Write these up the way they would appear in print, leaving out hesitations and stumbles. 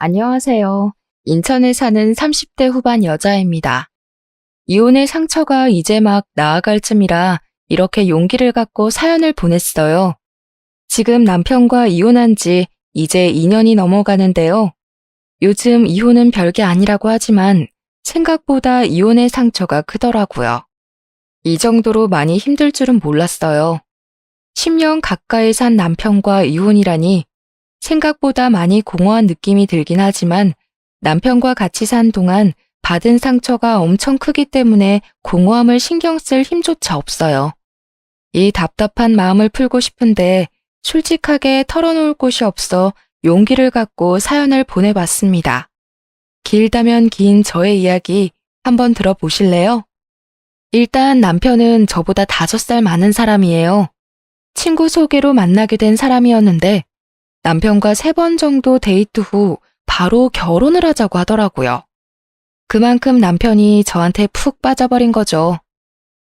안녕하세요. 인천에 사는 30대 후반 여자입니다. 이혼의 상처가 이제 막 나아갈 쯤이라 이렇게 용기를 갖고 사연을 보냈어요. 지금 남편과 이혼한 지 이제 2년이 넘어가는데요. 요즘 이혼은 별게 아니라고 하지만 생각보다 이혼의 상처가 크더라고요. 이 정도로 많이 힘들 줄은 몰랐어요. 10년 가까이 산 남편과 이혼이라니 생각보다 많이 공허한 느낌이 들긴 하지만 남편과 같이 산 동안 받은 상처가 엄청 크기 때문에 공허함을 신경 쓸 힘조차 없어요. 이 답답한 마음을 풀고 싶은데 솔직하게 털어놓을 곳이 없어 용기를 갖고 사연을 보내봤습니다. 길다면 긴 저의 이야기 한번 들어보실래요? 일단 남편은 저보다 5살 많은 사람이에요. 친구 소개로 만나게 된 사람이었는데 남편과 3번 정도 데이트 후 바로 결혼을 하자고 하더라고요. 그만큼 남편이 저한테 푹 빠져버린 거죠.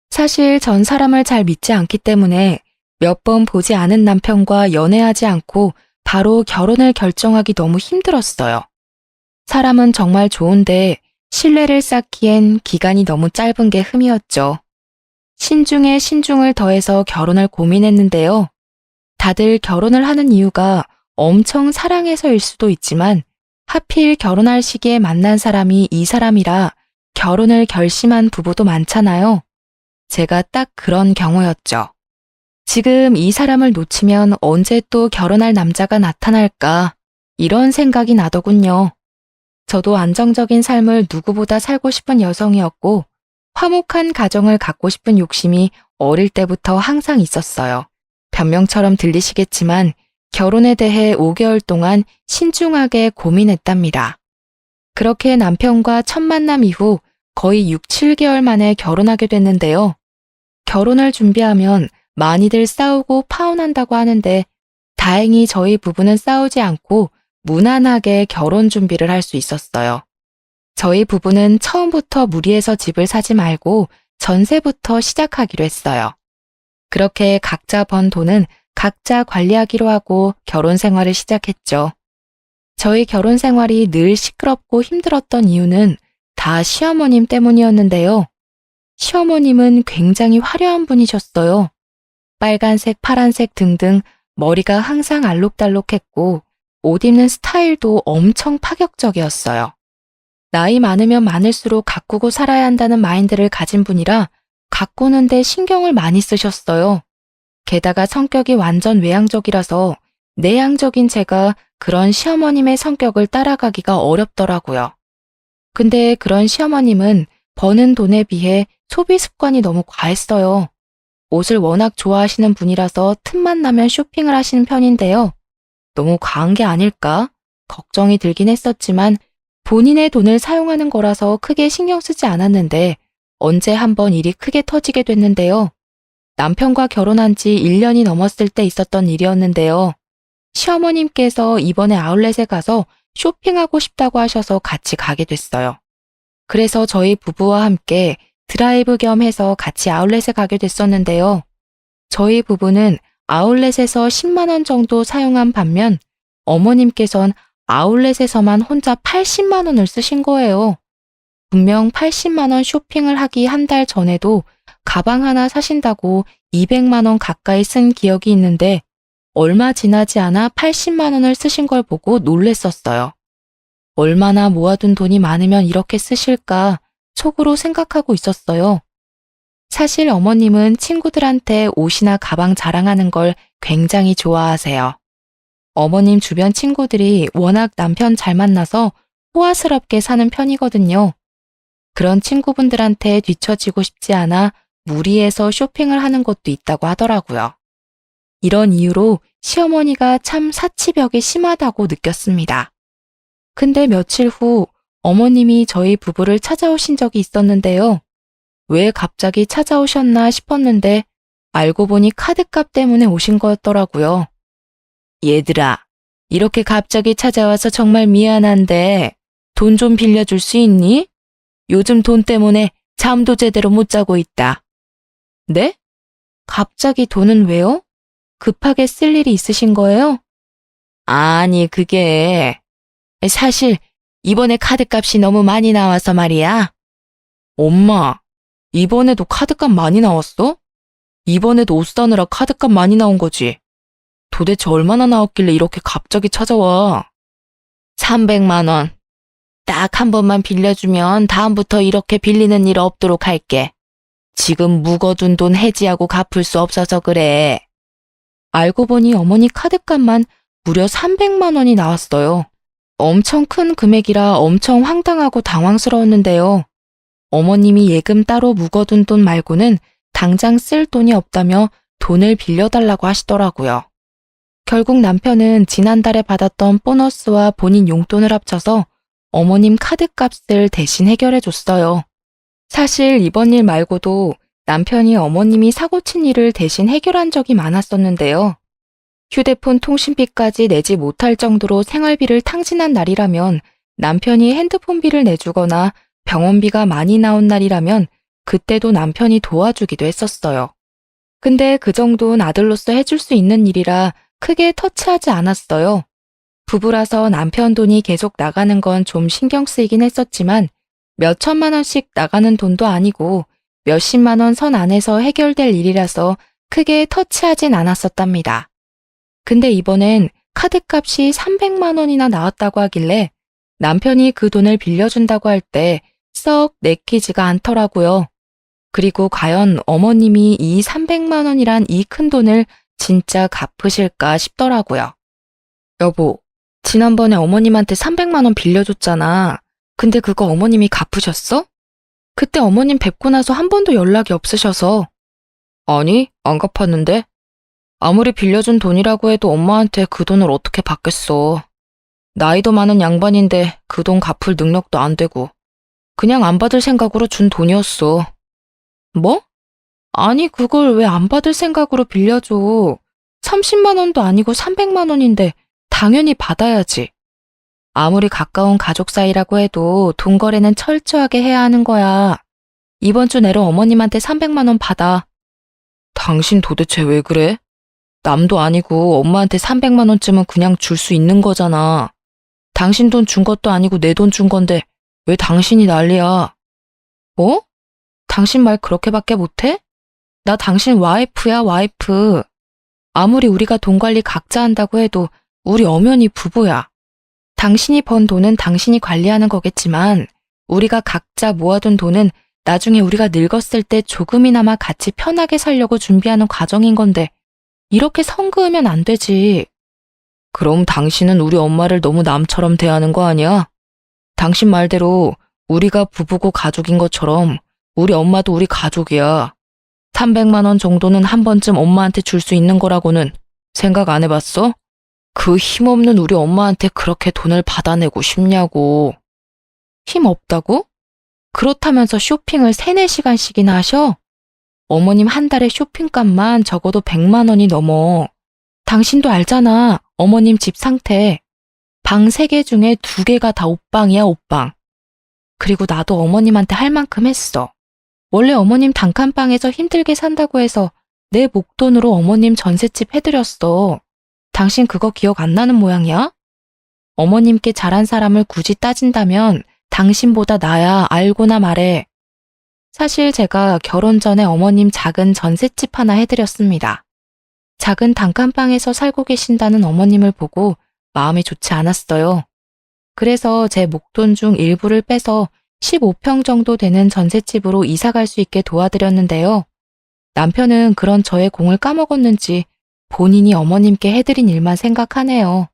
사실 전 사람을 잘 믿지 않기 때문에 몇 번 보지 않은 남편과 연애하지 않고 바로 결혼을 결정하기 너무 힘들었어요. 사람은 정말 좋은데 신뢰를 쌓기엔 기간이 너무 짧은 게 흠이었죠. 신중에 신중을 더해서 결혼을 고민했는데요. 다들 결혼을 하는 이유가 엄청 사랑해서일 수도 있지만 하필 결혼할 시기에 만난 사람이 이 사람이라 결혼을 결심한 부부도 많잖아요. 제가 딱 그런 경우였죠. 지금 이 사람을 놓치면 언제 또 결혼할 남자가 나타날까 이런 생각이 나더군요. 저도 안정적인 삶을 누구보다 살고 싶은 여성이었고 화목한 가정을 갖고 싶은 욕심이 어릴 때부터 항상 있었어요. 변명처럼 들리시겠지만 결혼에 대해 5개월 동안 신중하게 고민했답니다. 그렇게 남편과 첫 만남 이후 거의 6, 7개월 만에 결혼하게 됐는데요. 결혼을 준비하면 많이들 싸우고 파혼한다고 하는데 다행히 저희 부부는 싸우지 않고 무난하게 결혼 준비를 할 수 있었어요. 저희 부부는 처음부터 무리해서 집을 사지 말고 전세부터 시작하기로 했어요. 그렇게 각자 번 돈은 각자 관리하기로 하고 결혼 생활을 시작했죠. 저희 결혼 생활이 늘 시끄럽고 힘들었던 이유는 다 시어머님 때문이었는데요. 시어머님은 굉장히 화려한 분이셨어요. 빨간색, 파란색 등등 머리가 항상 알록달록했고 옷 입는 스타일도 엄청 파격적이었어요. 나이 많으면 많을수록 가꾸고 살아야 한다는 마인드를 가진 분이라 가꾸는데 신경을 많이 쓰셨어요. 게다가 성격이 완전 외향적이라서 내향적인 제가 그런 시어머님의 성격을 따라가기가 어렵더라고요. 근데 그런 시어머님은 버는 돈에 비해 소비 습관이 너무 과했어요. 옷을 워낙 좋아하시는 분이라서 틈만 나면 쇼핑을 하시는 편인데요. 너무 과한 게 아닐까? 걱정이 들긴 했었지만 본인의 돈을 사용하는 거라서 크게 신경 쓰지 않았는데 언제 한번 일이 크게 터지게 됐는데요. 남편과 결혼한 지 1년이 넘었을 때 있었던 일이었는데요. 시어머님께서 이번에 아울렛에 가서 쇼핑하고 싶다고 하셔서 같이 가게 됐어요. 그래서 저희 부부와 함께 드라이브 겸 해서 같이 아울렛에 가게 됐었는데요. 저희 부부는 아울렛에서 10만 원 정도 사용한 반면 어머님께선 아울렛에서만 혼자 80만 원을 쓰신 거예요. 분명 80만 원 쇼핑을 하기 한 달 전에도 가방 하나 사신다고 200만 원 가까이 쓴 기억이 있는데 얼마 지나지 않아 80만 원을 쓰신 걸 보고 놀랬었어요. 얼마나 모아둔 돈이 많으면 이렇게 쓰실까 속으로 생각하고 있었어요. 사실 어머님은 친구들한테 옷이나 가방 자랑하는 걸 굉장히 좋아하세요. 어머님 주변 친구들이 워낙 남편 잘 만나서 호화스럽게 사는 편이거든요. 그런 친구분들한테 뒤처지고 싶지 않아 무리해서 쇼핑을 하는 것도 있다고 하더라고요. 이런 이유로 시어머니가 참 사치벽이 심하다고 느꼈습니다. 근데 며칠 후 어머님이 저희 부부를 찾아오신 적이 있었는데요. 왜 갑자기 찾아오셨나 싶었는데 알고 보니 카드값 때문에 오신 거였더라고요. 얘들아, 이렇게 갑자기 찾아와서 정말 미안한데 돈 좀 빌려줄 수 있니? 요즘 돈 때문에 잠도 제대로 못 자고 있다. 네? 갑자기 돈은 왜요? 급하게 쓸 일이 있으신 거예요? 아니, 그게 사실 이번에 카드값이 너무 많이 나와서 말이야. 엄마, 이번에도 카드값 많이 나왔어? 이번에도 옷 사느라 카드값 많이 나온 거지. 도대체 얼마나 나왔길래 이렇게 갑자기 찾아와? 300만 원. 딱 한 번만 빌려주면 다음부터 이렇게 빌리는 일 없도록 할게. 지금 묵어둔 돈 해지하고 갚을 수 없어서 그래. 알고 보니 어머니 카드값만 무려 300만 원이 나왔어요. 엄청 큰 금액이라 엄청 황당하고 당황스러웠는데요. 어머님이 예금 따로 묵어둔 돈 말고는 당장 쓸 돈이 없다며 돈을 빌려달라고 하시더라고요. 결국 남편은 지난달에 받았던 보너스와 본인 용돈을 합쳐서 어머님 카드값을 대신 해결해줬어요. 사실 이번 일 말고도 남편이 어머님이 사고친 일을 대신 해결한 적이 많았었는데요. 휴대폰 통신비까지 내지 못할 정도로 생활비를 탕진한 날이라면 남편이 핸드폰비를 내주거나 병원비가 많이 나온 날이라면 그때도 남편이 도와주기도 했었어요. 근데 그 정도는 아들로서 해줄 수 있는 일이라 크게 터치하지 않았어요. 부부라서 남편 돈이 계속 나가는 건 좀 신경 쓰이긴 했었지만 몇 천만 원씩 나가는 돈도 아니고 몇십만 원 선 안에서 해결될 일이라서 크게 터치하진 않았었답니다. 근데 이번엔 카드값이 300만 원이나 나왔다고 하길래 남편이 그 돈을 빌려준다고 할 때 썩 내키지가 않더라고요. 그리고 과연 어머님이 이 300만 원이란 이 큰 돈을 진짜 갚으실까 싶더라고요. 여보, 지난번에 어머님한테 300만 원 빌려줬잖아. 근데 그거 어머님이 갚으셨어? 그때 어머님 뵙고 나서 한 번도 연락이 없으셔서. 아니, 안 갚았는데. 아무리 빌려준 돈이라고 해도 엄마한테 그 돈을 어떻게 받겠어. 나이도 많은 양반인데 그 돈 갚을 능력도 안 되고. 그냥 안 받을 생각으로 준 돈이었어. 뭐? 아니, 그걸 왜 안 받을 생각으로 빌려줘. 30만 원도 아니고 300만 원인데 당연히 받아야지. 아무리 가까운 가족 사이라고 해도 돈 거래는 철저하게 해야 하는 거야. 이번 주 내로 어머님한테 300만 원 받아. 당신 도대체 왜 그래? 남도 아니고 엄마한테 300만 원쯤은 그냥 줄 수 있는 거잖아. 당신 돈 준 것도 아니고 내 돈 준 건데 왜 당신이 난리야? 뭐? 당신 말 그렇게밖에 못해? 나 당신 와이프야, 와이프. 아무리 우리가 돈 관리 각자 한다고 해도 우리 엄연히 부부야. 당신이 번 돈은 당신이 관리하는 거겠지만 우리가 각자 모아둔 돈은 나중에 우리가 늙었을 때 조금이나마 같이 편하게 살려고 준비하는 과정인 건데 이렇게 선 그으면 안 되지. 그럼 당신은 우리 엄마를 너무 남처럼 대하는 거 아니야? 당신 말대로 우리가 부부고 가족인 것처럼 우리 엄마도 우리 가족이야. 300만 원 정도는 한 번쯤 엄마한테 줄 수 있는 거라고는 생각 안 해봤어? 그 힘없는 우리 엄마한테 그렇게 돈을 받아내고 싶냐고. 힘 없다고? 그렇다면서 쇼핑을 3, 4시간씩이나 하셔? 어머님 한 달에 쇼핑값만 적어도 100만 원이 넘어. 당신도 알잖아, 어머님 집 상태. 방 3개 중에 2개가 다 옷방이야, 옷방. 그리고 나도 어머님한테 할 만큼 했어. 원래 어머님 단칸방에서 힘들게 산다고 해서 내 목돈으로 어머님 전셋집 해드렸어. 당신 그거 기억 안 나는 모양이야? 어머님께 잘한 사람을 굳이 따진다면 당신보다 나야, 알고나 말해. 사실 제가 결혼 전에 어머님 작은 전셋집 하나 해드렸습니다. 작은 단칸방에서 살고 계신다는 어머님을 보고 마음이 좋지 않았어요. 그래서 제 목돈 중 일부를 빼서 15평 정도 되는 전셋집으로 이사 갈 수 있게 도와드렸는데요. 남편은 그런 저의 공을 까먹었는지 본인이 어머님께 해드린 일만 생각하네요.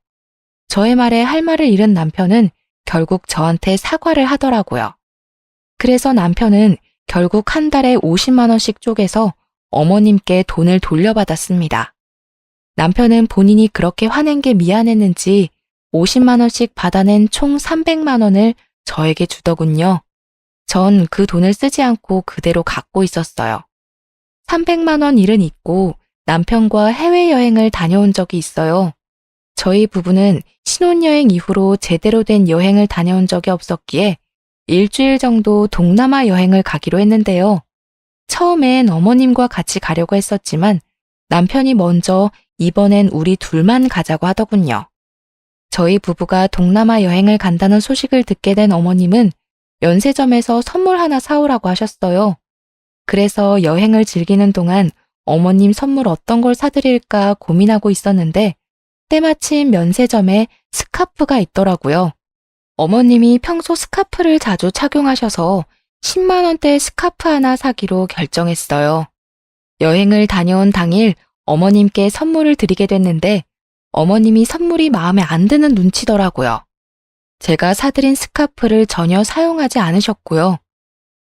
저의 말에 할 말을 잃은 남편은 결국 저한테 사과를 하더라고요. 그래서 남편은 결국 한 달에 50만 원씩 쪼개서 어머님께 돈을 돌려받았습니다. 남편은 본인이 그렇게 화낸 게 미안했는지 50만 원씩 받아낸 총 300만 원을 저에게 주더군요. 전 그 돈을 쓰지 않고 그대로 갖고 있었어요. 300만 원 일은 있고 남편과 해외여행을 다녀온 적이 있어요. 저희 부부는 신혼여행 이후로 제대로 된 여행을 다녀온 적이 없었기에 일주일 정도 동남아 여행을 가기로 했는데요. 처음엔 어머님과 같이 가려고 했었지만 남편이 먼저 이번엔 우리 둘만 가자고 하더군요. 저희 부부가 동남아 여행을 간다는 소식을 듣게 된 어머님은 면세점에서 선물 하나 사오라고 하셨어요. 그래서 여행을 즐기는 동안 어머님 선물 어떤 걸 사드릴까 고민하고 있었는데 때마침 면세점에 스카프가 있더라고요. 어머님이 평소 스카프를 자주 착용하셔서 10만 원대 스카프 하나 사기로 결정했어요. 여행을 다녀온 당일 어머님께 선물을 드리게 됐는데 어머님이 선물이 마음에 안 드는 눈치더라고요. 제가 사드린 스카프를 전혀 사용하지 않으셨고요.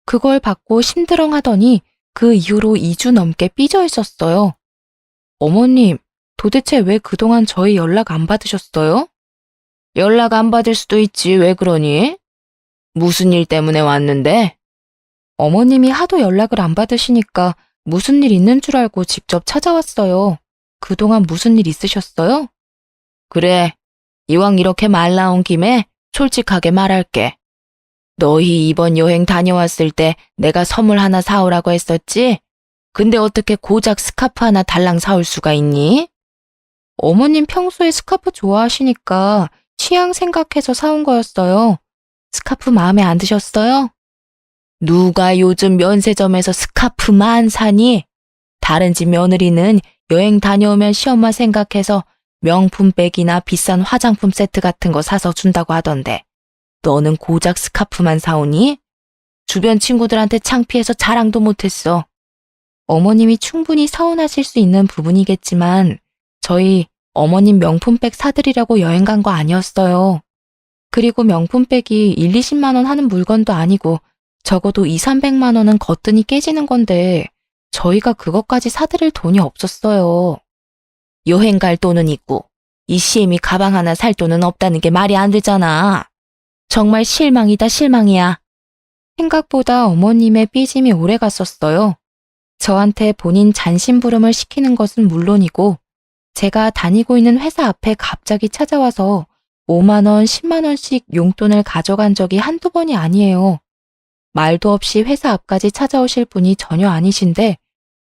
그걸 받고 심드렁하더니 그 이후로 2주 넘게 삐져 있었어요. 어머님, 도대체 왜 그동안 저희 연락 안 받으셨어요? 연락 안 받을 수도 있지, 왜 그러니? 무슨 일 때문에 왔는데? 어머님이 하도 연락을 안 받으시니까 무슨 일 있는 줄 알고 직접 찾아왔어요. 그동안 무슨 일 있으셨어요? 그래, 이왕 이렇게 말 나온 김에 솔직하게 말할게. 너희 이번 여행 다녀왔을 때 내가 선물 하나 사오라고 했었지? 근데 어떻게 고작 스카프 하나 달랑 사올 수가 있니? 어머님 평소에 스카프 좋아하시니까 취향 생각해서 사온 거였어요. 스카프 마음에 안 드셨어요? 누가 요즘 면세점에서 스카프만 사니? 다른 집 며느리는 여행 다녀오면 시엄마 생각해서 명품백이나 비싼 화장품 세트 같은 거 사서 준다고 하던데 너는 고작 스카프만 사오니? 주변 친구들한테 창피해서 자랑도 못했어. 어머님이 충분히 서운하실 수 있는 부분이겠지만 저희 어머님 명품백 사드리려고 여행 간 거 아니었어요. 그리고 명품백이 1, 20만 원 하는 물건도 아니고 적어도 2, 300만 원은 거뜬히 깨지는 건데 저희가 그것까지 사드릴 돈이 없었어요. 여행 갈 돈은 있고 이 시엠이 가방 하나 살 돈은 없다는 게 말이 안 되잖아. 정말 실망이다 실망이야. 생각보다 어머님의 삐짐이 오래 갔었어요. 저한테 본인 잔심부름을 시키는 것은 물론이고 제가 다니고 있는 회사 앞에 갑자기 찾아와서 5만 원, 10만 원씩 용돈을 가져간 적이 한두 번이 아니에요. 말도 없이 회사 앞까지 찾아오실 분이 전혀 아니신데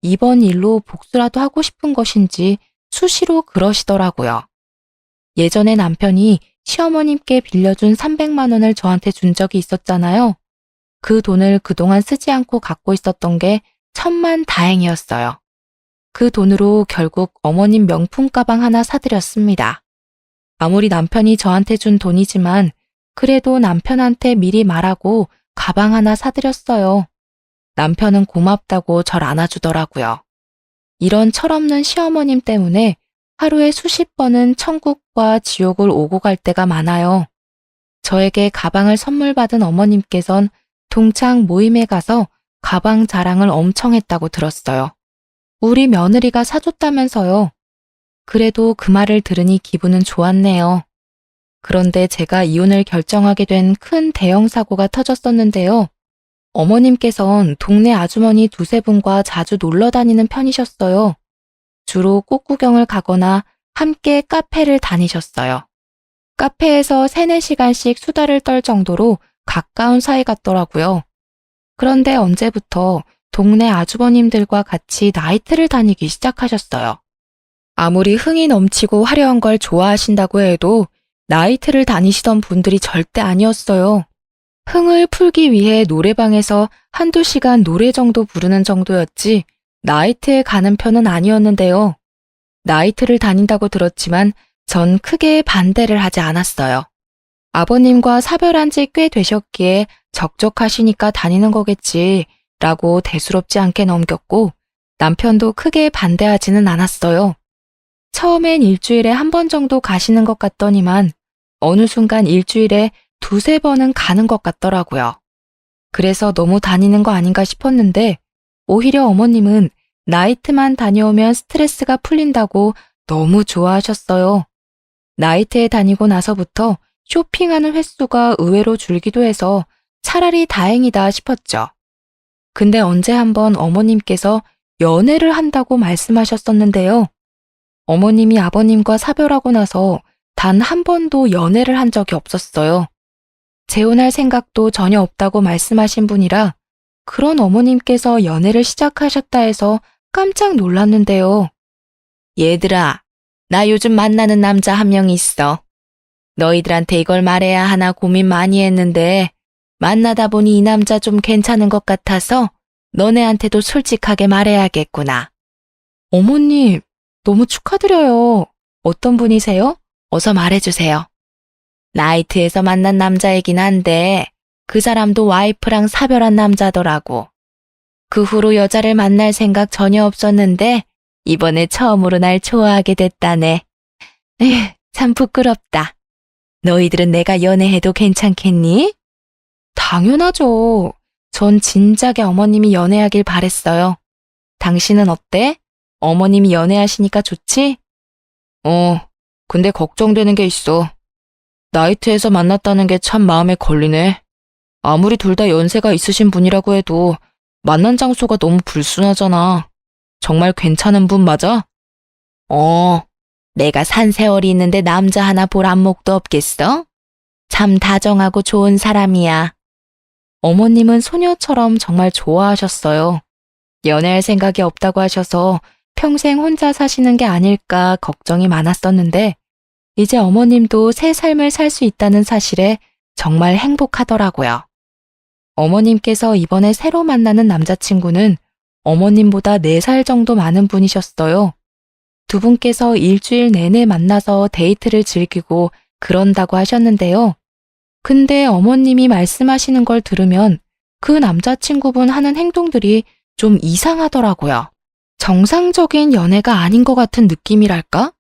이번 일로 복수라도 하고 싶은 것인지 수시로 그러시더라고요. 예전에 남편이 시어머님께 빌려준 300만 원을 저한테 준 적이 있었잖아요. 그 돈을 그동안 쓰지 않고 갖고 있었던 게 천만 다행이었어요. 그 돈으로 결국 어머님 명품 가방 하나 사드렸습니다. 아무리 남편이 저한테 준 돈이지만 그래도 남편한테 미리 말하고 가방 하나 사드렸어요. 남편은 고맙다고 절 안아주더라고요. 이런 철없는 시어머님 때문에 하루에 수십 번은 천국과 지옥을 오고 갈 때가 많아요. 저에게 가방을 선물 받은 어머님께선 동창 모임에 가서 가방 자랑을 엄청 했다고 들었어요. 우리 며느리가 사줬다면서요. 그래도 그 말을 들으니 기분은 좋았네요. 그런데 제가 이혼을 결정하게 된 큰 대형 사고가 터졌었는데요. 어머님께선 동네 아주머니 두세 분과 자주 놀러 다니는 편이셨어요. 주로 꽃구경을 가거나 함께 카페를 다니셨어요. 카페에서 3, 4시간씩 수다를 떨 정도로 가까운 사이 같더라고요. 그런데 언제부터 동네 아주버님들과 같이 나이트를 다니기 시작하셨어요. 아무리 흥이 넘치고 화려한 걸 좋아하신다고 해도 나이트를 다니시던 분들이 절대 아니었어요. 흥을 풀기 위해 노래방에서 한두 시간 노래 정도 부르는 정도였지 나이트에 가는 편은 아니었는데요. 나이트를 다닌다고 들었지만 전 크게 반대를 하지 않았어요. 아버님과 사별한 지 꽤 되셨기에 적적하시니까 다니는 거겠지 라고 대수롭지 않게 넘겼고 남편도 크게 반대하지는 않았어요. 처음엔 일주일에 한 번 정도 가시는 것 같더니만 어느 순간 일주일에 두세 번은 가는 것 같더라고요. 그래서 너무 다니는 거 아닌가 싶었는데 오히려 어머님은 나이트만 다녀오면 스트레스가 풀린다고 너무 좋아하셨어요. 나이트에 다니고 나서부터 쇼핑하는 횟수가 의외로 줄기도 해서 차라리 다행이다 싶었죠. 근데 언제 한번 어머님께서 연애를 한다고 말씀하셨었는데요. 어머님이 아버님과 사별하고 나서 단 한 번도 연애를 한 적이 없었어요. 재혼할 생각도 전혀 없다고 말씀하신 분이라 그런 어머님께서 연애를 시작하셨다 해서 깜짝 놀랐는데요. 얘들아, 나 요즘 만나는 남자 한 명 있어. 너희들한테 이걸 말해야 하나 고민 많이 했는데 만나다 보니 이 남자 좀 괜찮은 것 같아서 너네한테도 솔직하게 말해야겠구나. 어머님, 너무 축하드려요. 어떤 분이세요? 어서 말해주세요. 나이트에서 만난 남자이긴 한데 그 사람도 와이프랑 사별한 남자더라고. 그 후로 여자를 만날 생각 전혀 없었는데 이번에 처음으로 날 좋아하게 됐다네. 에휴, 참 부끄럽다. 너희들은 내가 연애해도 괜찮겠니? 당연하죠. 전 진작에 어머님이 연애하길 바랬어요. 당신은 어때? 어머님이 연애하시니까 좋지? 근데 걱정되는 게 있어. 나이트에서 만났다는 게 참 마음에 걸리네. 아무리 둘 다 연세가 있으신 분이라고 해도 만난 장소가 너무 불순하잖아. 정말 괜찮은 분 맞아? 내가 산 세월이 있는데 남자 하나 볼 안목도 없겠어? 참 다정하고 좋은 사람이야. 어머님은 소녀처럼 정말 좋아하셨어요. 연애할 생각이 없다고 하셔서 평생 혼자 사시는 게 아닐까 걱정이 많았었는데 이제 어머님도 새 삶을 살 수 있다는 사실에 정말 행복하더라고요. 어머님께서 이번에 새로 만나는 남자친구는 어머님보다 4살 정도 많은 분이셨어요. 두 분께서 일주일 내내 만나서 데이트를 즐기고 그런다고 하셨는데요. 근데 어머님이 말씀하시는 걸 들으면 그 남자친구분 하는 행동들이 좀 이상하더라고요. 정상적인 연애가 아닌 것 같은 느낌이랄까?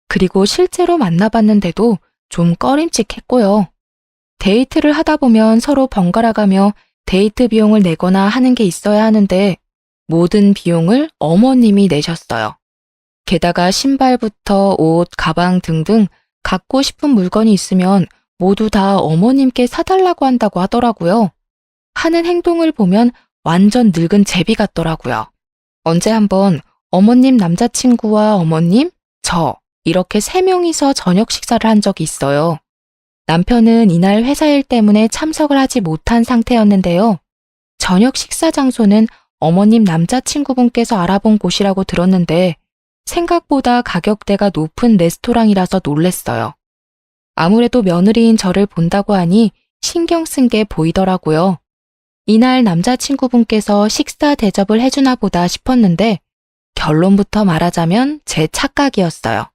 그리고 실제로 만나봤는데도 좀 꺼림칙했고요. 데이트를 하다 보면 서로 번갈아가며 데이트 비용을 내거나 하는 게 있어야 하는데 모든 비용을 어머님이 내셨어요. 게다가 신발부터 옷, 가방 등등 갖고 싶은 물건이 있으면 모두 다 어머님께 사달라고 한다고 하더라고요. 하는 행동을 보면 완전 늙은 제비 같더라고요. 언제 한번 어머님 남자친구와 어머님, 저 이렇게 3명이서 저녁 식사를 한 적이 있어요. 남편은 이날 회사 일 때문에 참석을 하지 못한 상태였는데요. 저녁 식사 장소는 어머님 남자친구분께서 알아본 곳이라고 들었는데 생각보다 가격대가 높은 레스토랑이라서 놀랬어요. 아무래도 며느리인 저를 본다고 하니 신경 쓴 게 보이더라고요. 이날 남자친구분께서 식사 대접을 해주나 보다 싶었는데 결론부터 말하자면 제 착각이었어요.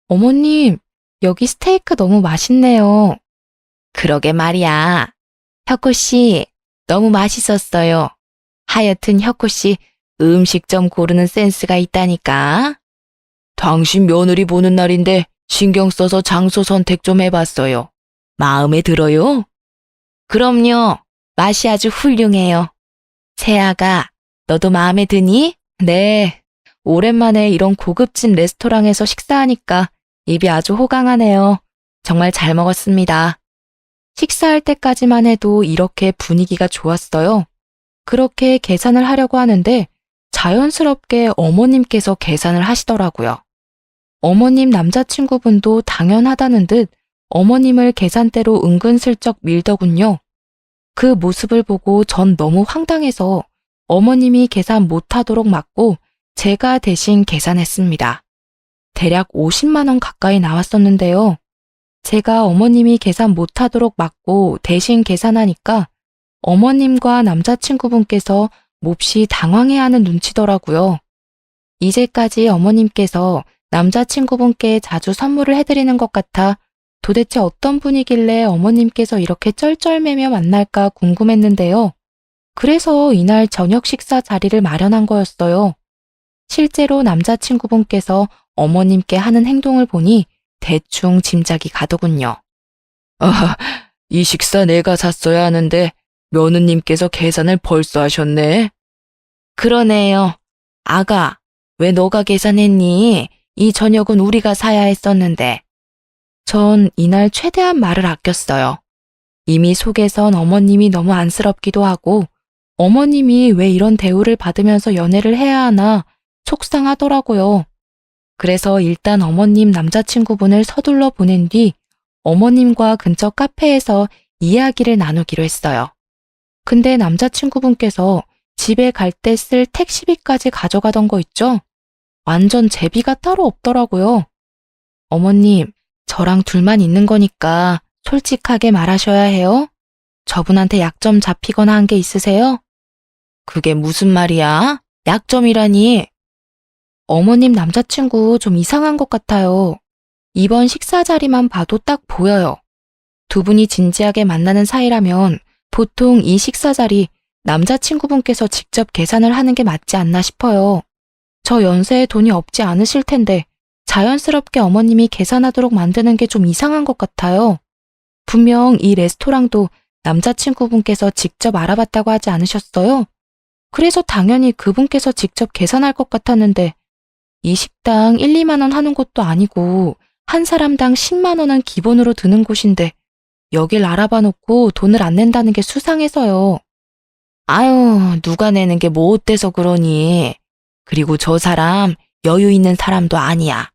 어머님, 여기 스테이크 너무 맛있네요. 그러게 말이야. 혁호씨, 너무 맛있었어요. 하여튼 혁호씨, 음식점 고르는 센스가 있다니까. 당신 며느리 보는 날인데 신경 써서 장소 선택 좀 해봤어요. 마음에 들어요? 그럼요. 맛이 아주 훌륭해요. 세아가, 너도 마음에 드니? 네. 오랜만에 이런 고급진 레스토랑에서 식사하니까 입이 아주 호강하네요. 정말 잘 먹었습니다. 식사할 때까지만 해도 이렇게 분위기가 좋았어요. 그렇게 계산을 하려고 하는데 자연스럽게 어머님께서 계산을 하시더라고요. 어머님 남자친구분도 당연하다는 듯 어머님을 계산대로 은근슬쩍 밀더군요. 그 모습을 보고 전 너무 황당해서 어머님이 계산 못하도록 막고 제가 대신 계산했습니다. 대략 50만 원 가까이 나왔었는데요. 제가 어머님이 계산 못하도록 막고 대신 계산하니까 어머님과 남자친구분께서 몹시 당황해하는 눈치더라고요. 이제까지 어머님께서 남자친구분께 자주 선물을 해드리는 것 같아 도대체 어떤 분이길래 어머님께서 이렇게 쩔쩔매며 만날까 궁금했는데요. 그래서 이날 저녁 식사 자리를 마련한 거였어요. 실제로 남자친구분께서 어머님께 하는 행동을 보니 대충 짐작이 가더군요. 이 식사 내가 샀어야 하는데 며느님께서 계산을 벌써 하셨네. 그러네요. 아가, 왜 너가 계산했니? 이 저녁은 우리가 사야 했었는데. 전 이날 최대한 말을 아꼈어요. 이미 속에선 어머님이 너무 안쓰럽기도 하고 어머님이 왜 이런 대우를 받으면서 연애를 해야 하나 속상하더라고요. 그래서 일단 어머님 남자친구분을 서둘러 보낸 뒤 어머님과 근처 카페에서 이야기를 나누기로 했어요. 근데 남자친구분께서 집에 갈 때 쓸 택시비까지 가져가던 거 있죠? 완전 제비가 따로 없더라고요. 어머님, 저랑 둘만 있는 거니까 솔직하게 말하셔야 해요. 저분한테 약점 잡히거나 한 게 있으세요? 그게 무슨 말이야? 약점이라니. 어머님 남자친구 좀 이상한 것 같아요. 이번 식사 자리만 봐도 딱 보여요. 두 분이 진지하게 만나는 사이라면 보통 이 식사 자리 남자친구분께서 직접 계산을 하는 게 맞지 않나 싶어요. 저 연세에 돈이 없지 않으실 텐데 자연스럽게 어머님이 계산하도록 만드는 게 좀 이상한 것 같아요. 분명 이 레스토랑도 남자친구분께서 직접 알아봤다고 하지 않으셨어요? 그래서 당연히 그분께서 직접 계산할 것 같았는데 이 식당 1, 2만 원 하는 곳도 아니고 한 사람당 10만 원은 기본으로 드는 곳인데 여길 알아봐 놓고 돈을 안 낸다는 게 수상해서요. 아유, 누가 내는 게 뭐 어때서 그러니. 그리고 저 사람 여유 있는 사람도 아니야.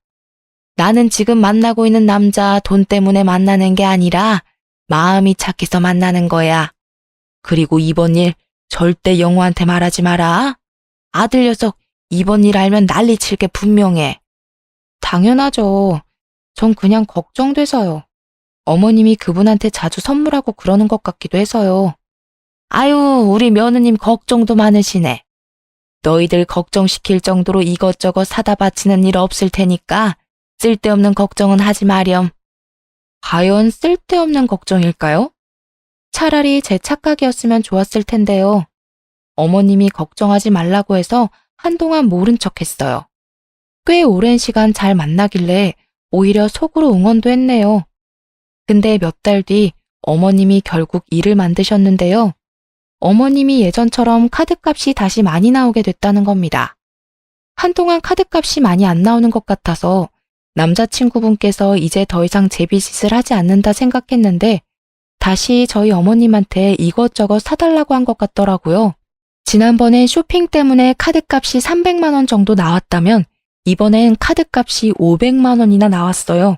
나는 지금 만나고 있는 남자 돈 때문에 만나는 게 아니라 마음이 착해서 만나는 거야. 그리고 이번 일 절대 영호한테 말하지 마라. 아들 녀석 이번 일 알면 난리 칠 게 분명해. 당연하죠. 전 그냥 걱정돼서요. 어머님이 그분한테 자주 선물하고 그러는 것 같기도 해서요. 아유, 우리 며느님 걱정도 많으시네. 너희들 걱정시킬 정도로 이것저것 사다 바치는 일 없을 테니까 쓸데없는 걱정은 하지 마렴. 과연 쓸데없는 걱정일까요? 차라리 제 착각이었으면 좋았을 텐데요. 어머님이 걱정하지 말라고 해서 한동안 모른 척 했어요. 꽤 오랜 시간 잘 만나길래 오히려 속으로 응원도 했네요. 근데 몇 달 뒤 어머님이 결국 일을 만드셨는데요. 어머님이 예전처럼 카드값이 다시 많이 나오게 됐다는 겁니다. 한동안 카드값이 많이 안 나오는 것 같아서 남자친구분께서 이제 더 이상 제비짓을 하지 않는다 생각했는데 다시 저희 어머님한테 이것저것 사달라고 한 것 같더라고요. 지난번엔 쇼핑 때문에 카드값이 300만 원 정도 나왔다면 이번엔 카드값이 500만 원이나 나왔어요.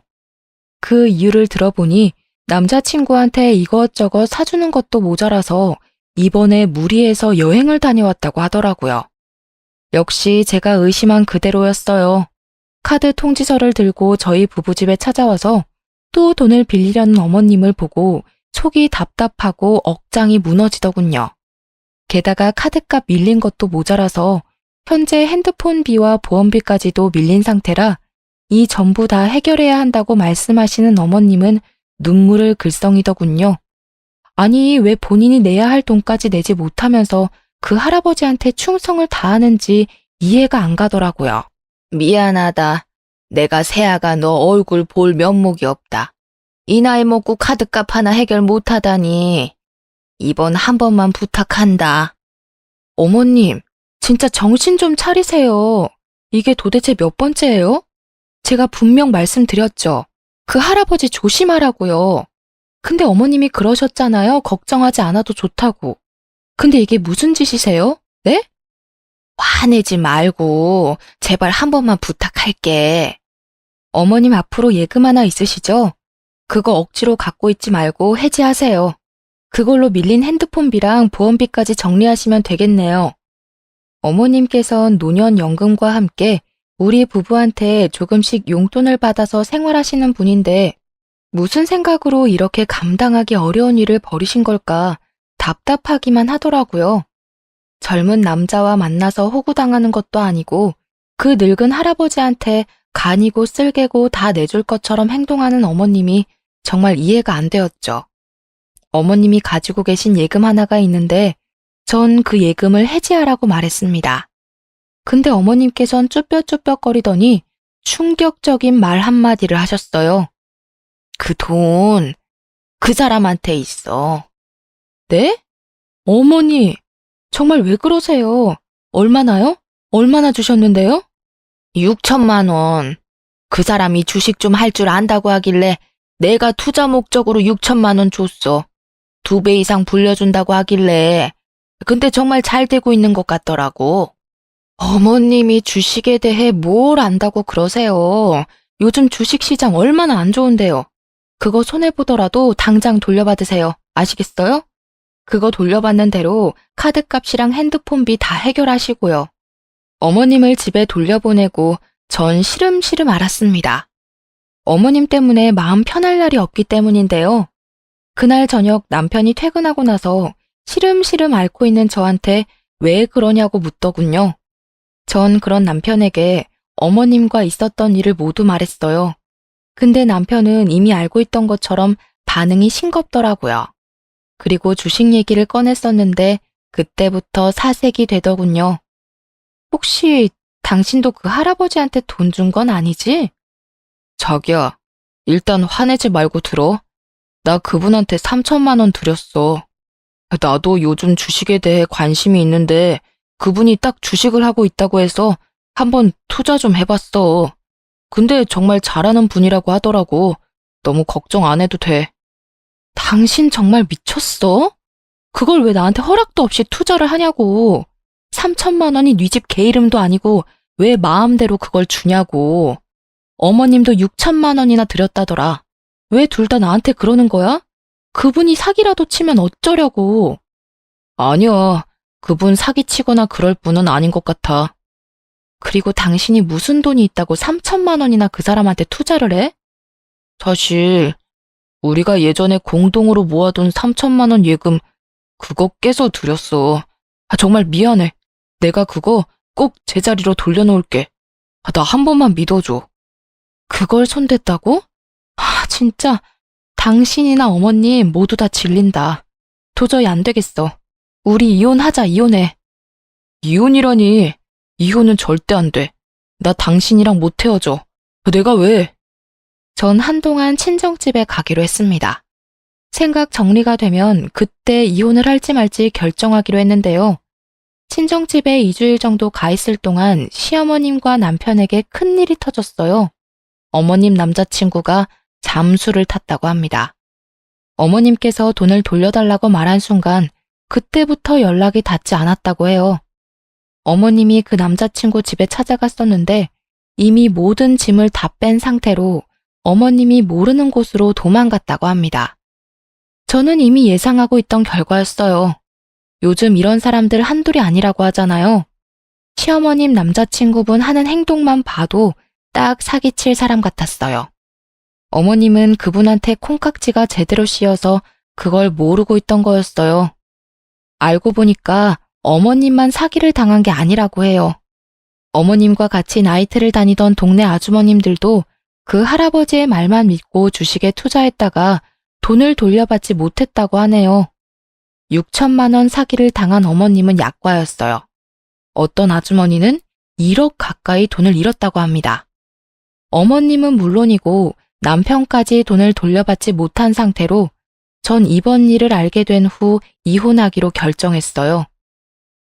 그 이유를 들어보니 남자친구한테 이것저것 사주는 것도 모자라서 이번에 무리해서 여행을 다녀왔다고 하더라고요. 역시 제가 의심한 그대로였어요. 카드 통지서를 들고 저희 부부집에 찾아와서 또 돈을 빌리려는 어머님을 보고 속이 답답하고 억장이 무너지더군요. 게다가 카드값 밀린 것도 모자라서 현재 핸드폰비와 보험비까지도 밀린 상태라 이 전부 다 해결해야 한다고 말씀하시는 어머님은 눈물을 글썽이더군요. 아니, 왜 본인이 내야 할 돈까지 내지 못하면서 그 할아버지한테 충성을 다하는지 이해가 안 가더라고요. 미안하다. 내가 새아가 너 얼굴 볼 면목이 없다. 이 나이 먹고 카드값 하나 해결 못하다니. 이번 한 번만 부탁한다. 어머님, 진짜 정신 좀 차리세요. 이게 도대체 몇 번째예요? 제가 분명 말씀드렸죠. 그 할아버지 조심하라고요. 근데 어머님이 그러셨잖아요. 걱정하지 않아도 좋다고. 근데 이게 무슨 짓이세요? 네? 화내지 말고 제발 한 번만 부탁할게. 어머님 앞으로 예금 하나 있으시죠? 그거 억지로 갖고 있지 말고 해지하세요. 그걸로 밀린 핸드폰비랑 보험비까지 정리하시면 되겠네요. 어머님께선 노년연금과 함께 우리 부부한테 조금씩 용돈을 받아서 생활하시는 분인데 무슨 생각으로 이렇게 감당하기 어려운 일을 벌이신 걸까 답답하기만 하더라고요. 젊은 남자와 만나서 호구당하는 것도 아니고 그 늙은 할아버지한테 간이고 쓸개고 다 내줄 것처럼 행동하는 어머님이 정말 이해가 안 되었죠. 어머님이 가지고 계신 예금 하나가 있는데 전 그 예금을 해지하라고 말했습니다. 근데 어머님께선 쭈뼛쭈뼛거리더니 충격적인 말 한마디를 하셨어요. 그 돈, 그 사람한테 있어. 네? 어머니, 정말 왜 그러세요? 얼마나요? 얼마나 주셨는데요? 6천만 원. 그 사람이 주식 좀 할 줄 안다고 하길래 내가 투자 목적으로 6천만 원 줬어. 2배 이상 불려준다고 하길래. 근데 정말 잘 되고 있는 것 같더라고. 어머님이 주식에 대해 뭘 안다고 그러세요. 요즘 주식시장 얼마나 안 좋은데요. 그거 손해보더라도 당장 돌려받으세요. 아시겠어요? 그거 돌려받는 대로 카드값이랑 핸드폰비 다 해결하시고요. 어머님을 집에 돌려보내고 전 시름시름 알았습니다. 어머님 때문에 마음 편할 날이 없기 때문인데요. 그날 저녁 남편이 퇴근하고 나서 시름시름 앓고 있는 저한테 왜 그러냐고 묻더군요. 전 그런 남편에게 어머님과 있었던 일을 모두 말했어요. 근데 남편은 이미 알고 있던 것처럼 반응이 싱겁더라고요. 그리고 주식 얘기를 꺼냈었는데 그때부터 사색이 되더군요. 혹시 당신도 그 할아버지한테 돈 준 건 아니지? 자기야, 일단 화내지 말고 들어. 나 그분한테 3천만 원 드렸어. 나도 요즘 주식에 대해 관심이 있는데 그분이 딱 주식을 하고 있다고 해서 한번 투자 좀 해봤어. 근데 정말 잘하는 분이라고 하더라고. 너무 걱정 안 해도 돼. 당신 정말 미쳤어? 그걸 왜 나한테 허락도 없이 투자를 하냐고. 3천만 원이 네 집 개 이름도 아니고 왜 마음대로 그걸 주냐고. 어머님도 6천만 원이나 드렸다더라. 왜 둘 다 나한테 그러는 거야? 그분이 사기라도 치면 어쩌려고. 아니야. 그분 사기치거나 그럴 분은 아닌 것 같아. 그리고 당신이 무슨 돈이 있다고 3천만 원이나 그 사람한테 투자를 해? 사실 우리가 예전에 공동으로 모아둔 3천만 원 예금 그거 깨서 드렸어. 정말 미안해. 내가 그거 꼭 제자리로 돌려놓을게. 나 한 번만 믿어줘. 그걸 손댔다고? 진짜 당신이나 어머님 모두 다 질린다. 도저히 안 되겠어. 우리 이혼하자, 이혼해. 이혼이라니. 이혼은 절대 안 돼. 나 당신이랑 못 헤어져. 내가 왜? 전 한동안 친정집에 가기로 했습니다. 생각 정리가 되면 그때 이혼을 할지 말지 결정하기로 했는데요. 친정집에 2주일 정도 가 있을 동안 시어머님과 남편에게 큰일이 터졌어요. 어머님 남자친구가 잠수를 탔다고 합니다. 어머님께서 돈을 돌려달라고 말한 순간 그때부터 연락이 닿지 않았다고 해요. 어머님이 그 남자친구 집에 찾아갔었는데 이미 모든 짐을 다 뺀 상태로 어머님이 모르는 곳으로 도망갔다고 합니다. 저는 이미 예상하고 있던 결과였어요. 요즘 이런 사람들 한둘이 아니라고 하잖아요. 시어머님 남자친구분 하는 행동만 봐도 딱 사기칠 사람 같았어요. 어머님은 그분한테 콩깍지가 제대로 씌어서 그걸 모르고 있던 거였어요. 알고 보니까 어머님만 사기를 당한 게 아니라고 해요. 어머님과 같이 나이트를 다니던 동네 아주머님들도 그 할아버지의 말만 믿고 주식에 투자했다가 돈을 돌려받지 못했다고 하네요. 6천만 원 사기를 당한 어머님은 약과였어요. 어떤 아주머니는 1억 가까이 돈을 잃었다고 합니다. 어머님은 물론이고 남편까지 돈을 돌려받지 못한 상태로 전 이번 일을 알게 된 후 이혼하기로 결정했어요.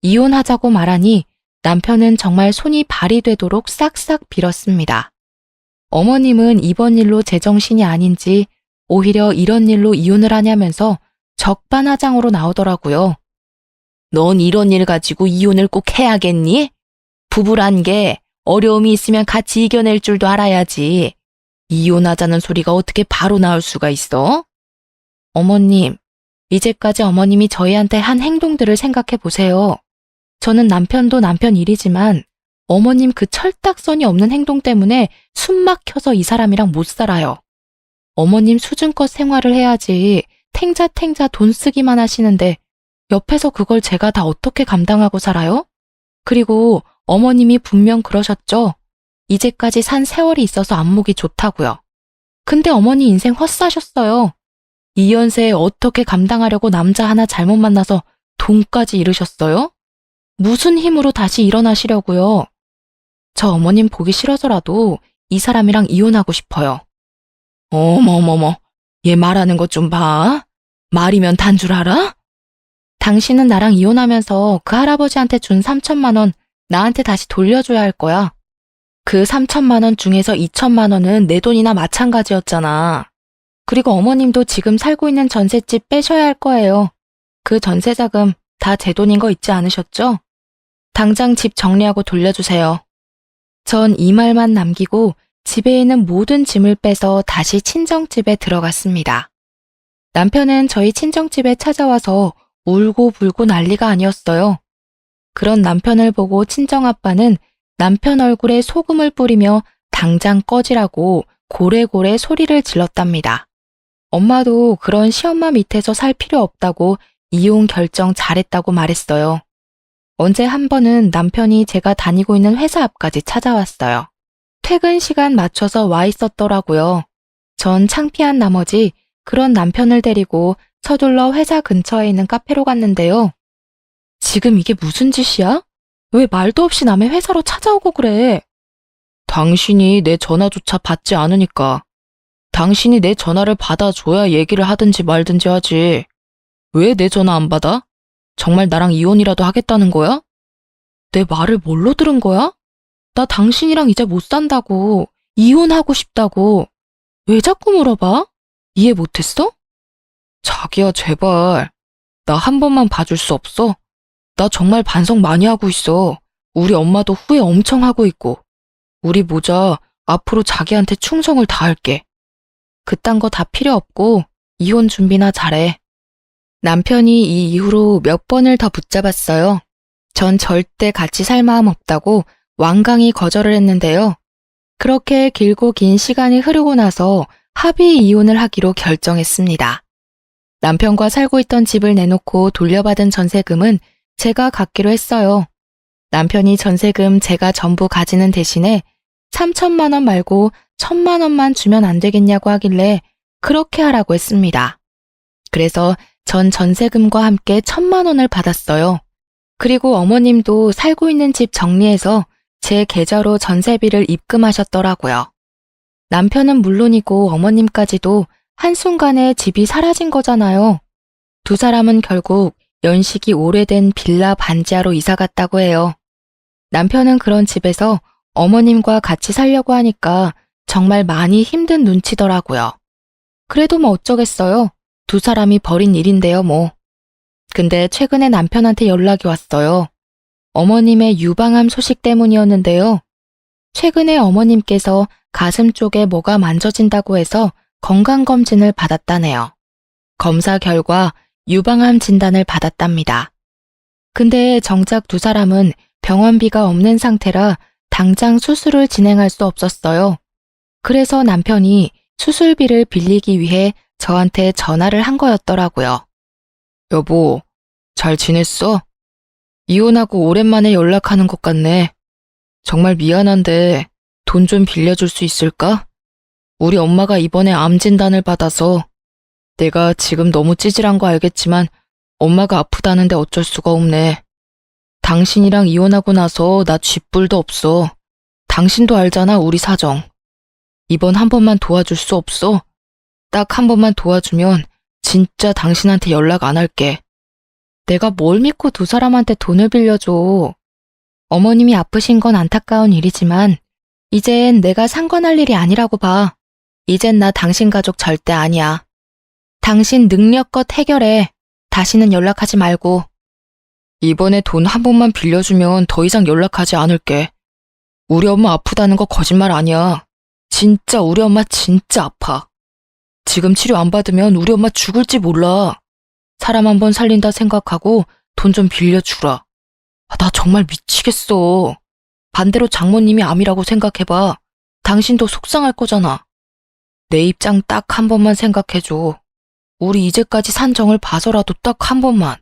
이혼하자고 말하니 남편은 정말 손이 발이 되도록 싹싹 빌었습니다. 어머님은 이번 일로 제정신이 아닌지 오히려 이런 일로 이혼을 하냐면서 적반하장으로 나오더라고요. 넌 이런 일 가지고 이혼을 꼭 해야겠니? 부부란 게 어려움이 있으면 같이 이겨낼 줄도 알아야지. 이혼하자는 소리가 어떻게 바로 나올 수가 있어? 어머님, 이제까지 어머님이 저희한테 한 행동들을 생각해 보세요. 저는 남편도 남편 일이지만 어머님 그 철딱선이 없는 행동 때문에 숨 막혀서 이 사람이랑 못 살아요. 어머님 수준껏 생활을 해야지 탱자탱자 돈 쓰기만 하시는데 옆에서 그걸 제가 다 어떻게 감당하고 살아요? 그리고 어머님이 분명 그러셨죠? 이제까지 산 세월이 있어서 안목이 좋다고요. 근데 어머니 인생 헛사셨어요. 이 연세에 어떻게 감당하려고 남자 하나 잘못 만나서 돈까지 잃으셨어요? 무슨 힘으로 다시 일어나시려고요? 저 어머님 보기 싫어서라도 이 사람이랑 이혼하고 싶어요. 어머머머, 얘 말하는 것 좀 봐. 말이면 단 줄 알아? 당신은 나랑 이혼하면서 그 할아버지한테 준 3천만 원 나한테 다시 돌려줘야 할 거야. 그 3천만 원 중에서 2천만 원은 내 돈이나 마찬가지였잖아. 그리고 어머님도 지금 살고 있는 전셋집 빼셔야 할 거예요. 그 전세자금 다 제 돈인 거 잊지 않으셨죠? 당장 집 정리하고 돌려주세요. 전 이 말만 남기고 집에 있는 모든 짐을 빼서 다시 친정집에 들어갔습니다. 남편은 저희 친정집에 찾아와서 울고불고 난리가 아니었어요. 그런 남편을 보고 친정아빠는 남편 얼굴에 소금을 뿌리며 당장 꺼지라고 고래고래 소리를 질렀답니다. 엄마도 그런 시엄마 밑에서 살 필요 없다고 이혼 결정 잘했다고 말했어요. 언제 한 번은 남편이 제가 다니고 있는 회사 앞까지 찾아왔어요. 퇴근 시간 맞춰서 와 있었더라고요. 전 창피한 나머지 그런 남편을 데리고 서둘러 회사 근처에 있는 카페로 갔는데요. 지금 이게 무슨 짓이야? 왜 말도 없이 남의 회사로 찾아오고 그래? 당신이 내 전화조차 받지 않으니까. 당신이 내 전화를 받아줘야 얘기를 하든지 말든지 하지. 왜 내 전화 안 받아? 정말 나랑 이혼이라도 하겠다는 거야? 내 말을 뭘로 들은 거야? 나 당신이랑 이제 못 산다고, 이혼하고 싶다고. 왜 자꾸 물어봐? 이해 못했어? 자기야, 제발. 나 한 번만 봐줄 수 없어? 나 정말 반성 많이 하고 있어. 우리 엄마도 후회 엄청 하고 있고. 우리 모자 앞으로 자기한테 충성을 다할게. 그딴 거 다 필요 없고 이혼 준비나 잘해. 남편이 이 이후로 몇 번을 더 붙잡았어요. 전 절대 같이 살 마음 없다고 완강히 거절을 했는데요. 그렇게 길고 긴 시간이 흐르고 나서 합의 이혼을 하기로 결정했습니다. 남편과 살고 있던 집을 내놓고 돌려받은 전세금은 제가 갖기로 했어요. 남편이 전세금 제가 전부 가지는 대신에 3천만 원 말고 1,000만 원만 주면 안 되겠냐고 하길래 그렇게 하라고 했습니다. 그래서 전 전세금과 함께 1,000만 원을 받았어요. 그리고 어머님도 살고 있는 집 정리해서 제 계좌로 전세비를 입금하셨더라고요. 남편은 물론이고 어머님까지도 한순간에 집이 사라진 거잖아요. 두 사람은 결국 연식이 오래된 빌라 반지하로 이사 갔다고 해요. 남편은 그런 집에서 어머님과 같이 살려고 하니까 정말 많이 힘든 눈치더라고요. 그래도 뭐 어쩌겠어요. 두 사람이 벌인 일인데요, 뭐. 근데 최근에 남편한테 연락이 왔어요. 어머님의 유방암 소식 때문이었는데요. 최근에 어머님께서 가슴 쪽에 뭐가 만져진다고 해서 건강검진을 받았다네요. 검사 결과 유방암 진단을 받았답니다. 근데 정작 두 사람은 병원비가 없는 상태라 당장 수술을 진행할 수 없었어요. 그래서 남편이 수술비를 빌리기 위해 저한테 전화를 한 거였더라고요. 여보, 잘 지냈어? 이혼하고 오랜만에 연락하는 것 같네. 정말 미안한데 돈 좀 빌려줄 수 있을까? 우리 엄마가 이번에 암 진단을 받아서 내가 지금 너무 찌질한 거 알겠지만 엄마가 아프다는데 어쩔 수가 없네. 당신이랑 이혼하고 나서 나 쥐뿔도 없어. 당신도 알잖아, 우리 사정. 이번 한 번만 도와줄 수 없어? 딱 한 번만 도와주면 진짜 당신한테 연락 안 할게. 내가 뭘 믿고 두 사람한테 돈을 빌려줘. 어머님이 아프신 건 안타까운 일이지만 이젠 내가 상관할 일이 아니라고 봐. 이젠 나 당신 가족 절대 아니야. 당신 능력껏 해결해. 다시는 연락하지 말고. 이번에 돈 한 번만 빌려주면 더 이상 연락하지 않을게. 우리 엄마 아프다는 거 거짓말 아니야. 진짜 우리 엄마 진짜 아파. 지금 치료 안 받으면 우리 엄마 죽을지 몰라. 사람 한 번 살린다 생각하고 돈 좀 빌려주라. 나 정말 미치겠어. 반대로 장모님이 암이라고 생각해봐. 당신도 속상할 거잖아. 내 입장 딱 한 번만 생각해줘. 우리 이제까지 산 정을 봐서라도 딱 한 번만.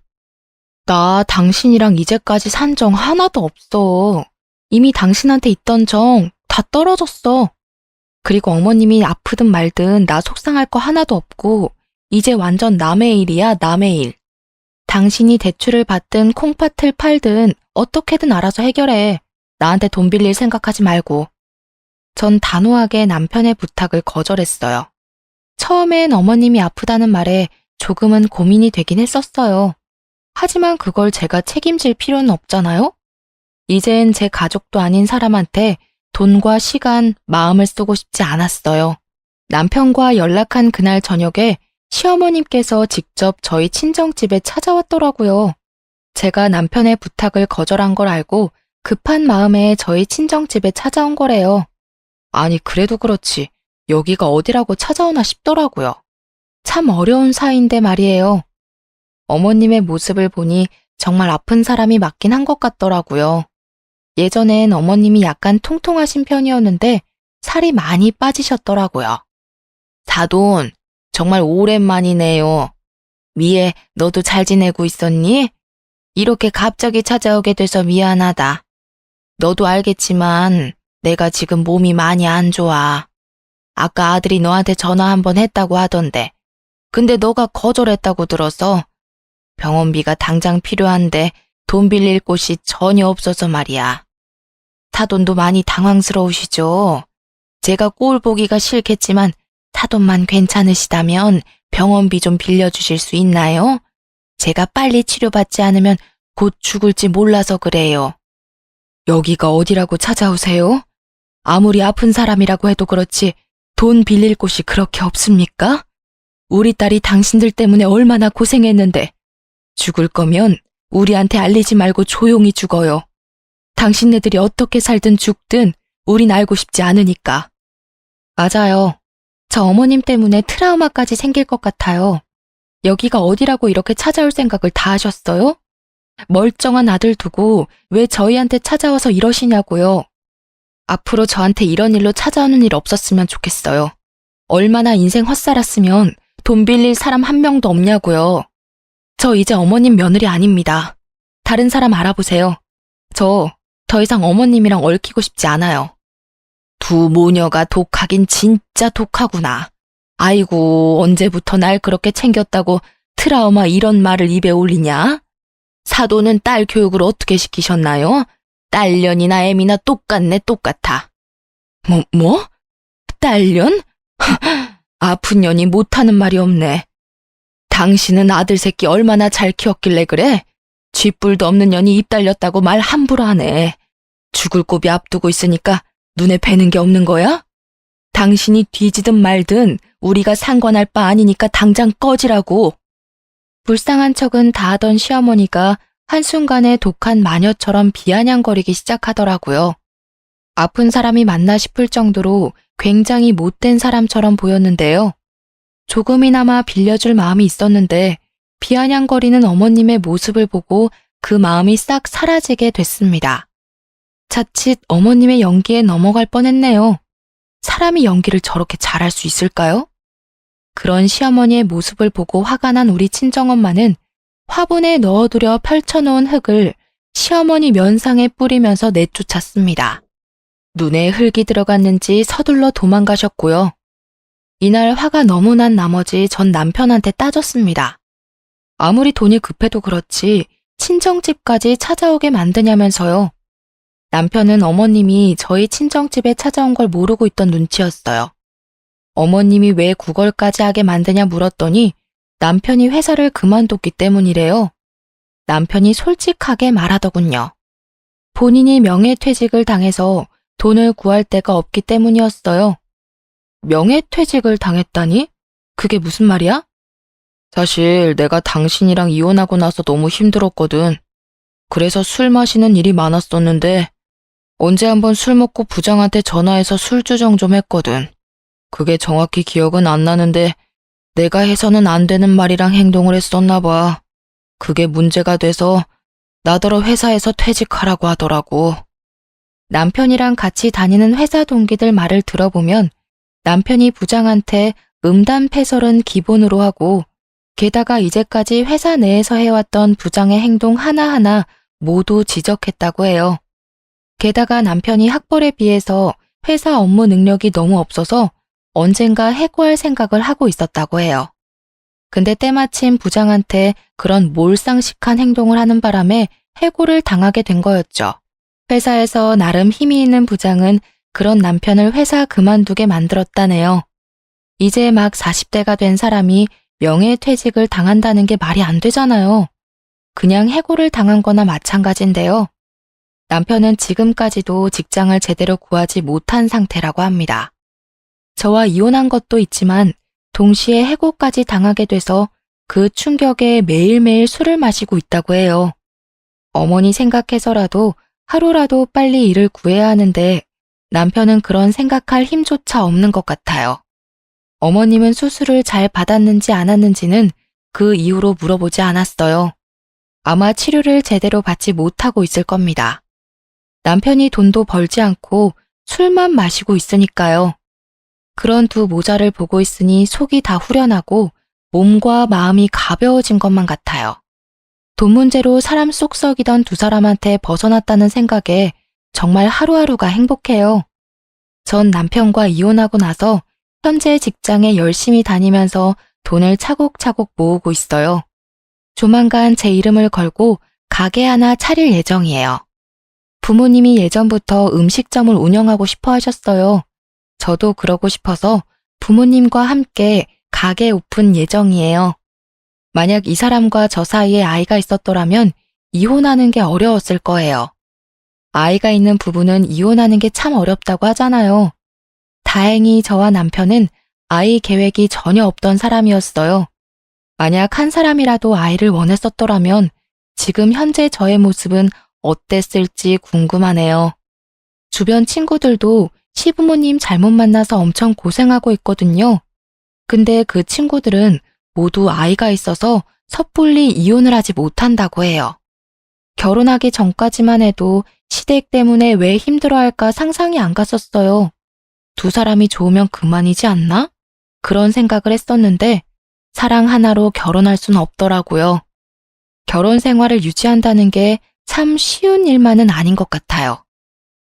나 당신이랑 이제까지 산 정 하나도 없어. 이미 당신한테 있던 정 다 떨어졌어. 그리고 어머님이 아프든 말든 나 속상할 거 하나도 없고 이제 완전 남의 일이야, 남의 일. 당신이 대출을 받든 콩팥을 팔든 어떻게든 알아서 해결해. 나한테 돈 빌릴 생각하지 말고. 전 단호하게 남편의 부탁을 거절했어요. 처음엔 어머님이 아프다는 말에 조금은 고민이 되긴 했었어요. 하지만 그걸 제가 책임질 필요는 없잖아요? 이젠 제 가족도 아닌 사람한테 돈과 시간, 마음을 쓰고 싶지 않았어요. 남편과 연락한 그날 저녁에 시어머님께서 직접 저희 친정집에 찾아왔더라고요. 제가 남편의 부탁을 거절한 걸 알고 급한 마음에 저희 친정집에 찾아온 거래요. 아니, 그래도 그렇지. 여기가 어디라고 찾아오나 싶더라고요. 참 어려운 사이인데 말이에요. 어머님의 모습을 보니 정말 아픈 사람이 맞긴 한 것 같더라고요. 예전엔 어머님이 약간 통통하신 편이었는데 살이 많이 빠지셨더라고요. 사돈, 정말 오랜만이네요. 미애, 너도 잘 지내고 있었니? 이렇게 갑자기 찾아오게 돼서 미안하다. 너도 알겠지만 내가 지금 몸이 많이 안 좋아. 아까 아들이 너한테 전화 한번 했다고 하던데. 근데 너가 거절했다고 들어서 병원비가 당장 필요한데 돈 빌릴 곳이 전혀 없어서 말이야. 사돈도 많이 당황스러우시죠? 제가 꼴 보기가 싫겠지만 사돈만 괜찮으시다면 병원비 좀 빌려주실 수 있나요? 제가 빨리 치료받지 않으면 곧 죽을지 몰라서 그래요. 여기가 어디라고 찾아오세요? 아무리 아픈 사람이라고 해도 그렇지 돈 빌릴 곳이 그렇게 없습니까? 우리 딸이 당신들 때문에 얼마나 고생했는데 죽을 거면 우리한테 알리지 말고 조용히 죽어요. 당신네들이 어떻게 살든 죽든 우린 알고 싶지 않으니까. 맞아요. 저 어머님 때문에 트라우마까지 생길 것 같아요. 여기가 어디라고 이렇게 찾아올 생각을 다 하셨어요? 멀쩡한 아들 두고 왜 저희한테 찾아와서 이러시냐고요. 앞으로 저한테 이런 일로 찾아오는 일 없었으면 좋겠어요. 얼마나 인생 헛살았으면 돈 빌릴 사람 한 명도 없냐고요. 저 이제 어머님 며느리 아닙니다. 다른 사람 알아보세요. 저 더 이상 어머님이랑 얽히고 싶지 않아요. 두 모녀가 독하긴 진짜 독하구나. 아이고, 언제부터 날 그렇게 챙겼다고 트라우마 이런 말을 입에 올리냐? 사돈은 딸 교육을 어떻게 시키셨나요? 딸년이나 애미나 똑같네, 똑같아. 뭐? 딸년? 아픈 년이 못하는 말이 없네. 당신은 아들 새끼 얼마나 잘 키웠길래 그래? 쥐뿔도 없는 년이 입 달렸다고 말 함부로 하네. 죽을 고비 앞두고 있으니까 눈에 뵈는 게 없는 거야? 당신이 뒤지든 말든 우리가 상관할 바 아니니까 당장 꺼지라고. 불쌍한 척은 다 하던 시어머니가 한순간에 독한 마녀처럼 비아냥거리기 시작하더라고요. 아픈 사람이 맞나 싶을 정도로 굉장히 못된 사람처럼 보였는데요. 조금이나마 빌려줄 마음이 있었는데 비아냥거리는 어머님의 모습을 보고 그 마음이 싹 사라지게 됐습니다. 자칫 어머님의 연기에 넘어갈 뻔했네요. 사람이 연기를 저렇게 잘할 수 있을까요? 그런 시어머니의 모습을 보고 화가 난 우리 친정엄마는 화분에 넣어두려 펼쳐놓은 흙을 시어머니 면상에 뿌리면서 내쫓았습니다. 눈에 흙이 들어갔는지 서둘러 도망가셨고요. 이날 화가 너무 난 나머지 전 남편한테 따졌습니다. 아무리 돈이 급해도 그렇지 친정집까지 찾아오게 만드냐면서요. 남편은 어머님이 저희 친정집에 찾아온 걸 모르고 있던 눈치였어요. 어머님이 왜 구걸까지 하게 만드냐 물었더니 남편이 회사를 그만뒀기 때문이래요. 남편이 솔직하게 말하더군요. 본인이 명예퇴직을 당해서 돈을 구할 데가 없기 때문이었어요. 명예퇴직을 당했다니? 그게 무슨 말이야? 사실 내가 당신이랑 이혼하고 나서 너무 힘들었거든. 그래서 술 마시는 일이 많았었는데 언제 한번 술 먹고 부장한테 전화해서 술주정 좀 했거든. 그게 정확히 기억은 안 나는데 내가 해서는 안 되는 말이랑 행동을 했었나 봐. 그게 문제가 돼서 나더러 회사에서 퇴직하라고 하더라고. 남편이랑 같이 다니는 회사 동기들 말을 들어보면 남편이 부장한테 음담패설은 기본으로 하고 게다가 이제까지 회사 내에서 해왔던 부장의 행동 하나하나 모두 지적했다고 해요. 게다가 남편이 학벌에 비해서 회사 업무 능력이 너무 없어서 언젠가 해고할 생각을 하고 있었다고 해요. 근데 때마침 부장한테 그런 몰상식한 행동을 하는 바람에 해고를 당하게 된 거였죠. 회사에서 나름 힘이 있는 부장은 그런 남편을 회사 그만두게 만들었다네요. 이제 막 40대가 된 사람이 명예퇴직을 당한다는 게 말이 안 되잖아요. 그냥 해고를 당한 거나 마찬가지인데요. 남편은 지금까지도 직장을 제대로 구하지 못한 상태라고 합니다. 저와 이혼한 것도 있지만 동시에 해고까지 당하게 돼서 그 충격에 매일매일 술을 마시고 있다고 해요. 어머니 생각해서라도 하루라도 빨리 일을 구해야 하는데 남편은 그런 생각할 힘조차 없는 것 같아요. 어머님은 수술을 잘 받았는지 안 받았는지는 그 이후로 물어보지 않았어요. 아마 치료를 제대로 받지 못하고 있을 겁니다. 남편이 돈도 벌지 않고 술만 마시고 있으니까요. 그런 두 모자를 보고 있으니 속이 다 후련하고 몸과 마음이 가벼워진 것만 같아요. 돈 문제로 사람 속 썩이던 두 사람한테 벗어났다는 생각에 정말 하루하루가 행복해요. 전 남편과 이혼하고 나서 현재 직장에 열심히 다니면서 돈을 차곡차곡 모으고 있어요. 조만간 제 이름을 걸고 가게 하나 차릴 예정이에요. 부모님이 예전부터 음식점을 운영하고 싶어 하셨어요. 저도 그러고 싶어서 부모님과 함께 가게 오픈 예정이에요. 만약 이 사람과 저 사이에 아이가 있었더라면 이혼하는 게 어려웠을 거예요. 아이가 있는 부부는 이혼하는 게 참 어렵다고 하잖아요. 다행히 저와 남편은 아이 계획이 전혀 없던 사람이었어요. 만약 한 사람이라도 아이를 원했었더라면 지금 현재 저의 모습은 어땠을지 궁금하네요. 주변 친구들도 시부모님 잘못 만나서 엄청 고생하고 있거든요. 근데 그 친구들은 모두 아이가 있어서 섣불리 이혼을 하지 못한다고 해요. 결혼하기 전까지만 해도 시댁 때문에 왜 힘들어할까 상상이 안 갔었어요. 두 사람이 좋으면 그만이지 않나? 그런 생각을 했었는데 사랑 하나로 결혼할 순 없더라고요. 결혼 생활을 유지한다는 게 참 쉬운 일만은 아닌 것 같아요.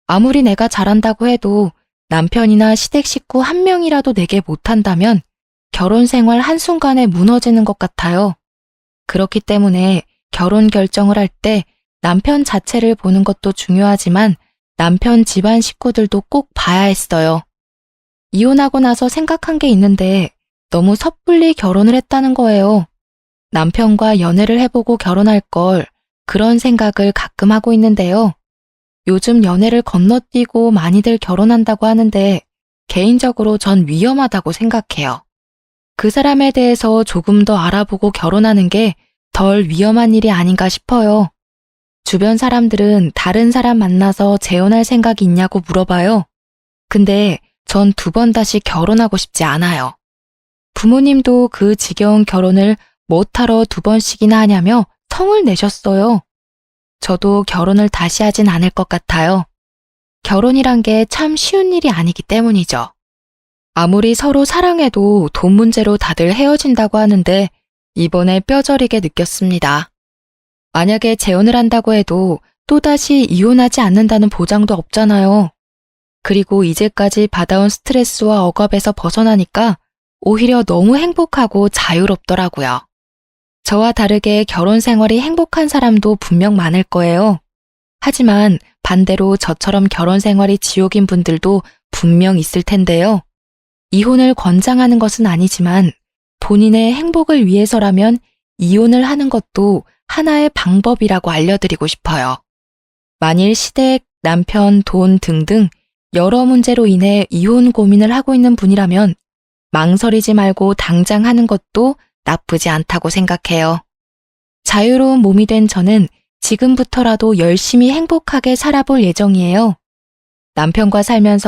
아무리 내가 잘한다고 해도 남편이나 시댁 식구 한 명이라도 내게 못한다면 결혼 생활 한순간에 무너지는 것 같아요. 그렇기 때문에 결혼 결정을 할 때 남편 자체를 보는 것도 중요하지만 남편 집안 식구들도 꼭 봐야 했어요. 이혼하고 나서 생각한 게 있는데 너무 섣불리 결혼을 했다는 거예요. 남편과 연애를 해보고 결혼할 걸 그런 생각을 가끔 하고 있는데요. 요즘 연애를 건너뛰고 많이들 결혼한다고 하는데 개인적으로 전 위험하다고 생각해요. 그 사람에 대해서 조금 더 알아보고 결혼하는 게 덜 위험한 일이 아닌가 싶어요. 주변 사람들은 다른 사람 만나서 재혼할 생각이 있냐고 물어봐요. 근데 전 두 번 다시 결혼하고 싶지 않아요. 부모님도 그 지겨운 결혼을 못하러 두 번씩이나 하냐며 성을 내셨어요. 저도 결혼을 다시 하진 않을 것 같아요. 결혼이란 게 참 쉬운 일이 아니기 때문이죠. 아무리 서로 사랑해도 돈 문제로 다들 헤어진다고 하는데 이번에 뼈저리게 느꼈습니다. 만약에 재혼을 한다고 해도 또다시 이혼하지 않는다는 보장도 없잖아요. 그리고 이제까지 받아온 스트레스와 억압에서 벗어나니까 오히려 너무 행복하고 자유롭더라고요. 저와 다르게 결혼 생활이 행복한 사람도 분명 많을 거예요. 하지만 반대로 저처럼 결혼 생활이 지옥인 분들도 분명 있을 텐데요. 이혼을 권장하는 것은 아니지만 본인의 행복을 위해서라면 이혼을 하는 것도 하나의 방법이라고 알려드리고 싶어요. 만일 시댁, 남편, 돈 등등 여러 문제로 인해 이혼 고민을 하고 있는 분이라면 망설이지 말고 당장 하는 것도 나쁘지 않다고 생각해요. 자유로운 몸이 된 저는 지금부터라도 열심히 행복하게 살아볼 예정이에요. 남편과 살면서